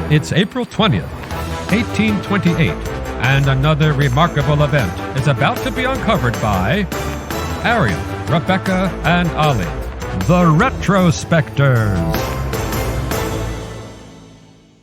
It's April 20th, 1828, and another remarkable event is about to be uncovered by Ariel, Rebecca, and Ali, the Retrospectors.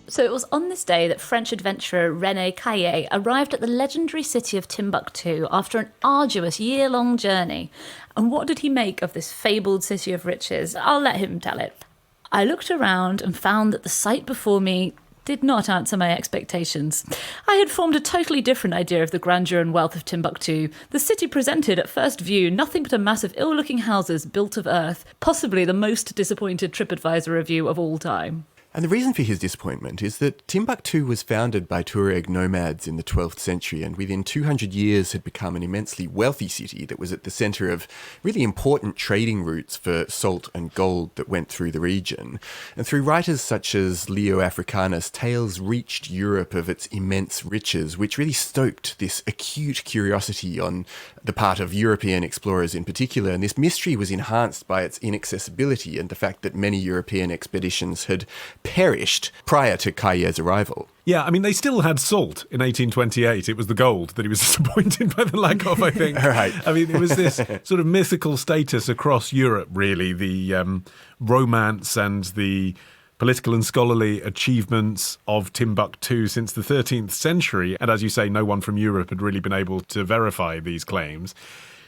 So it was on this day that French adventurer René Caillié arrived at the legendary city of Timbuktu after an arduous year-long journey. And what did he make of this fabled city of riches? I'll let him tell it. I looked around and found that the sight before me did not answer my expectations. I had formed a totally different idea of the grandeur and wealth of Timbuktu. The city presented at first view nothing but a mass of ill-looking houses built of earth, possibly the most disappointed TripAdvisor review of all time. And the reason for his disappointment is that Timbuktu was founded by Tuareg nomads in the 12th century and within 200 years had become an immensely wealthy city that was at the centre of really important trading routes for salt and gold that went through the region. And through writers such as Leo Africanus, tales reached Europe of its immense riches, which really stoked this acute curiosity on the part of European explorers in particular. And this mystery was enhanced by its inaccessibility and the fact that many European expeditions had perished prior to Caillié's arrival. Yeah, I mean, they still had salt in 1828. It was the gold that he was disappointed by the lack of, I think. Right. I mean, it was this sort of mythical status across Europe, really, the romance and the political and scholarly achievements of Timbuktu since the 13th century. And as you say, no one from Europe had really been able to verify these claims.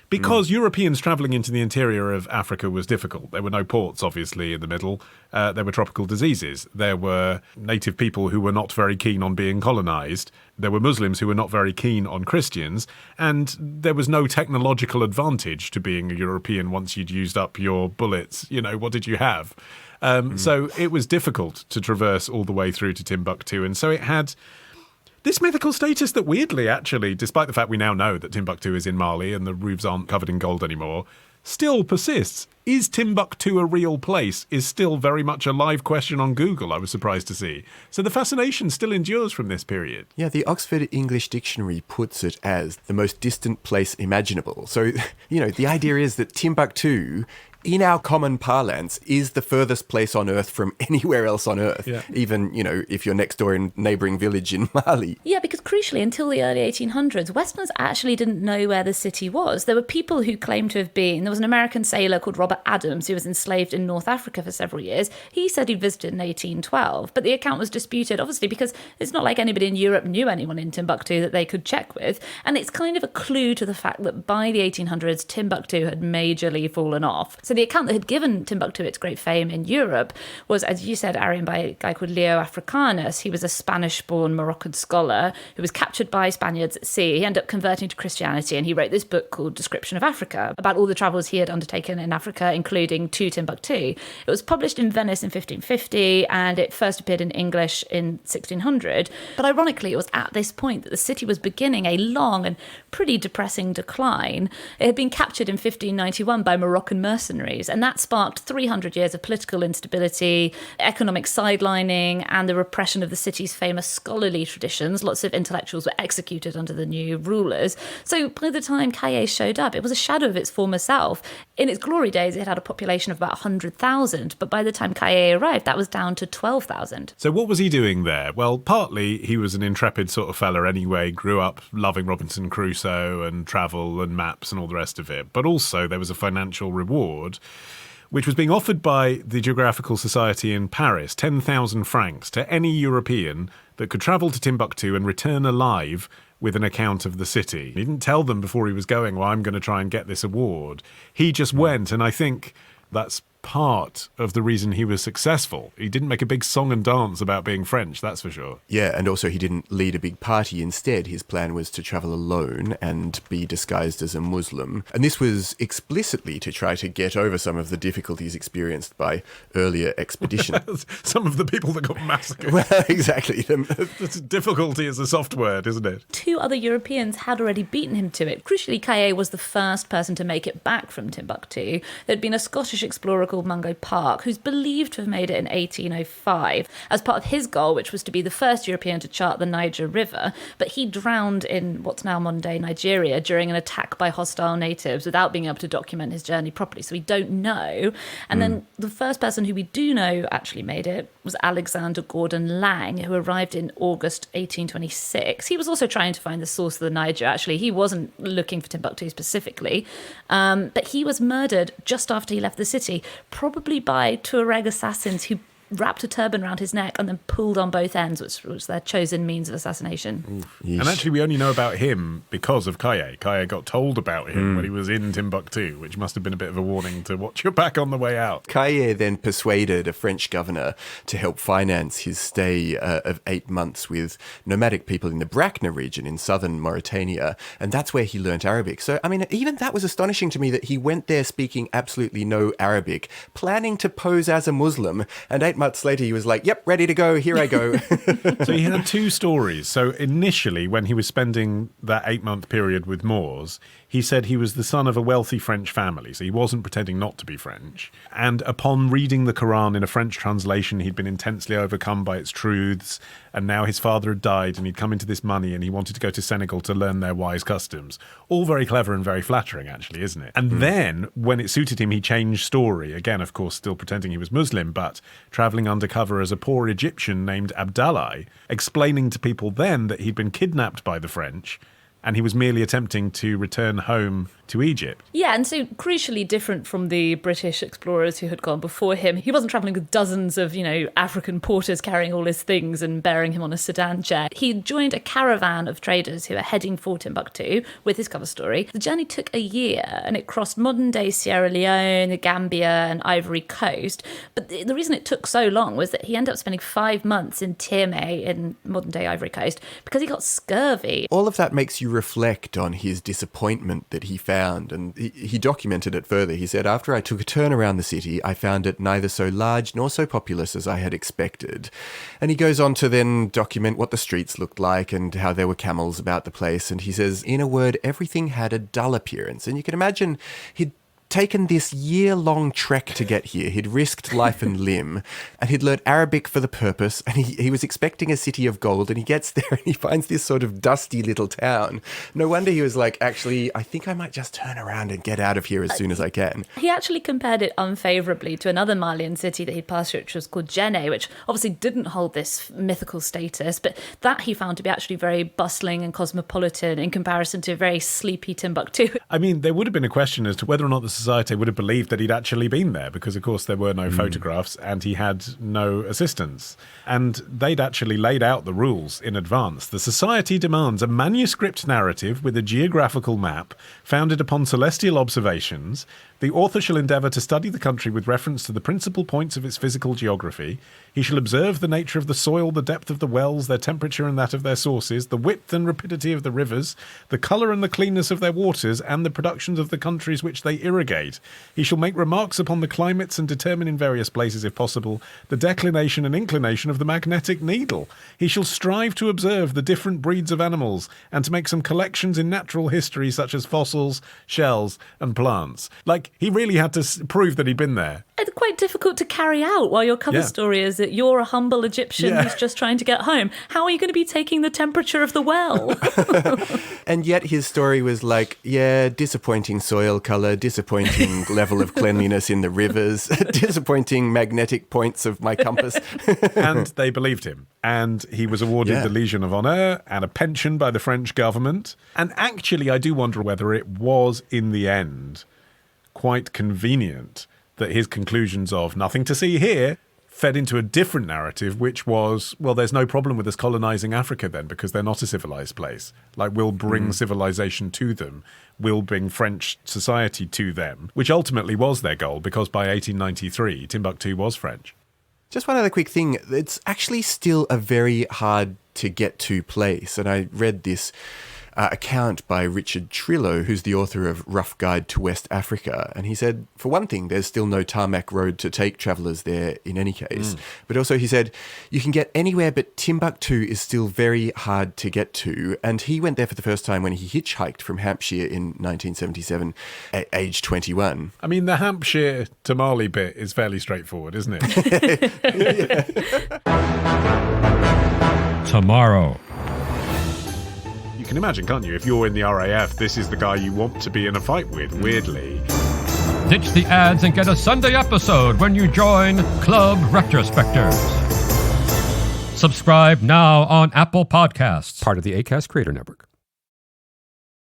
Because Europeans travelling into the interior of Africa was difficult. There were no ports, obviously, in the middle. There were tropical diseases. There were native people who were not very keen on being colonised. There were Muslims who were not very keen on Christians. And there was no technological advantage to being a European once you'd used up your bullets. You know, what did you have? So it was difficult to traverse all the way through to Timbuktu. And so it had this mythical status that weirdly, actually, despite the fact we now know that Timbuktu is in Mali and the roofs aren't covered in gold anymore, still persists. Is Timbuktu a real place? Is still very much a live question on Google, I was surprised to see. So the fascination still endures from this period. Yeah, the Oxford English Dictionary puts it as the most distant place imaginable. So, you know, the idea is that Timbuktu, in our common parlance, is the furthest place on Earth from anywhere else on Earth. Yeah. Even, you know, if you're next door in a neighbouring village in Mali. Yeah, because crucially, until the early 1800s, Westerners actually didn't know where the city was. There were people who claimed to have been. There was an American sailor called Robert Adams who was enslaved in North Africa for several years. He said he'd visited in 1812, but the account was disputed, obviously, because it's not like anybody in Europe knew anyone in Timbuktu that they could check with. And it's kind of a clue to the fact that by the 1800s, Timbuktu had majorly fallen off. So the account that had given Timbuktu its great fame in Europe was, as you said, Arian, by a guy called Leo Africanus. He was a Spanish-born Moroccan scholar who was captured by Spaniards at sea. He ended up converting to Christianity, and he wrote this book called Description of Africa about all the travels he had undertaken in Africa, including to Timbuktu. It was published in Venice in 1550, and it first appeared in English in 1600. But ironically, it was at this point that the city was beginning a long and pretty depressing decline. It had been captured in 1591 by Moroccan mercenaries, and that sparked 300 years of political instability, economic sidelining, and the repression of the city's famous scholarly traditions. Lots of intellectuals were executed under the new rulers. So by the time Caillié showed up, it was a shadow of its former self. In its glory days, it had a population of about 100,000, but by the time Caillié arrived, that was down to 12,000. So what was he doing there? Well, partly he was an intrepid sort of fella anyway, grew up loving Robinson Crusoe and travel and maps and all the rest of it. But also there was a financial reward which was being offered by the Geographical Society in Paris, 10,000 francs to any European that could travel to Timbuktu and return alive with an account of the city. He didn't tell them before he was going, well, I'm going to try and get this award. He just went, and I think that's part of the reason he was successful. He didn't make a big song and dance about being French, that's for sure. Yeah, and also he didn't lead a big party. Instead, his plan was to travel alone and be disguised as a Muslim. And this was explicitly to try to get over some of the difficulties experienced by earlier expeditions. Some of the people that got massacred. Well, exactly. Difficulty is a soft word, isn't it? 2 other Europeans had already beaten him to it. Crucially, Caillié was the first person to make it back from Timbuktu. There'd been a Scottish explorer called called Mungo Park, who's believed to have made it in 1805 as part of his goal, which was to be the first European to chart the Niger River. But he drowned in what's now modern-day Nigeria during an attack by hostile natives without being able to document his journey properly. So we don't know. And then the first person who we do know actually made it was Alexander Gordon Lang, who arrived in August 1826. He was also trying to find the source of the Niger, actually. He wasn't looking for Timbuktu specifically. But he was murdered just after he left the city, probably by Tuareg assassins who wrapped a turban around his neck and then pulled on both ends, which was their chosen means of assassination. And actually, we only know about him because of Kaye. Kaye got told about him when he was in Timbuktu, which must have been a bit of a warning to watch your back on the way out. Kaye then persuaded a French governor to help finance his stay of 8 months with nomadic people in the Brakna region in southern Mauritania, and that's where he learnt Arabic. So, I mean, even that was astonishing to me that he went there speaking absolutely no Arabic, planning to pose as a Muslim, and 8 months later he was like, yep, ready to go, here I go. So he had two stories. So initially, when he was spending that 8-month period with Moors, he said he was the son of a wealthy French family, so he wasn't pretending not to be French. And upon reading the Quran in a French translation, he'd been intensely overcome by its truths, and now his father had died, and he'd come into this money, and he wanted to go to Senegal to learn their wise customs. All very clever and very flattering, actually, isn't it? And then, when it suited him, he changed story. Again, of course, still pretending he was Muslim, but travelling undercover as a poor Egyptian named Abdallah, explaining to people then that he'd been kidnapped by the French, and he was merely attempting to return home to Egypt. Yeah, and so crucially different from the British explorers who had gone before him. He wasn't travelling with dozens of, African porters carrying all his things and bearing him on a sedan chair. He joined a caravan of traders who were heading for Timbuktu with his cover story. The journey took a year and it crossed modern-day Sierra Leone, the Gambia and Ivory Coast. But the reason it took so long was that he ended up spending 5 months in Tiamé in modern-day Ivory Coast because he got scurvy. All of that makes you reflect on his disappointment that he found, and he documented it further. He said, after I took a turn around the city, I found it neither so large nor so populous as I had expected. And he goes on to then document what the streets looked like and how there were camels about the place. And he says, in a word, everything had a dull appearance. And you can imagine he'd taken this year-long trek to get here. He'd risked life and limb, and he'd learnt Arabic for the purpose, and he was expecting a city of gold, and he gets there and he finds this sort of dusty little town. No wonder he was like, actually, I think I might just turn around and get out of here as soon as I can. He actually compared it unfavourably to another Malian city that he'd passed through, which was called Djenné, which obviously didn't hold this mythical status, but that he found to be actually very bustling and cosmopolitan in comparison to a very sleepy Timbuktu. I mean, there would have been a question as to whether or not the society would have believed that he'd actually been there, because of course there were no photographs and he had no assistants. And they'd actually laid out the rules in advance. The society demands a manuscript narrative with a geographical map founded upon celestial observations. The author shall endeavour to study the country with reference to the principal points of its physical geography. He shall observe the nature of the soil, the depth of the wells, their temperature and that of their sources, the width and rapidity of the rivers, the colour and the cleanness of their waters, and the productions of the countries which they irrigate. He shall make remarks upon the climates and determine in various places, if possible, the declination and inclination of the magnetic needle. He shall strive to observe the different breeds of animals and to make some collections in natural history such as fossils, shells and plants. Like, he really had to prove that he'd been there. It's quite difficult to carry out while your cover story is that you're a humble Egyptian who's just trying to get home. How are you going to be taking the temperature of the well? And yet his story was like, disappointing soil colour, disappointing level of cleanliness in the rivers, disappointing magnetic points of my compass. And they believed him. And he was awarded the Legion of Honour and a pension by the French government. And actually, I do wonder whether it was, in the end, quite convenient that his conclusions of nothing to see here fed into a different narrative, which was, well, there's no problem with us colonising Africa then, because they're not a civilised place. Like, we'll bring civilisation to them. We'll bring French society to them, which ultimately was their goal, because by 1893, Timbuktu was French. Just one other quick thing. It's actually still a very hard to get to place. And I read this account by Richard Trillo, who's the author of Rough Guide to West Africa. And he said, for one thing, there's still no tarmac road to take travellers there in any case. But also he said, you can get anywhere, but Timbuktu is still very hard to get to. And he went there for the first time when he hitchhiked from Hampshire in 1977 at age 21. I mean, the Hampshire to Mali bit is fairly straightforward, isn't it? Tomorrow. You can imagine, can't you? If you're in the RAF, this is the guy you want to be in a fight with, weirdly. Ditch the ads and get a Sunday episode when you join Club Retrospectors. Subscribe now on Apple Podcasts. Part of the Acast Creator Network.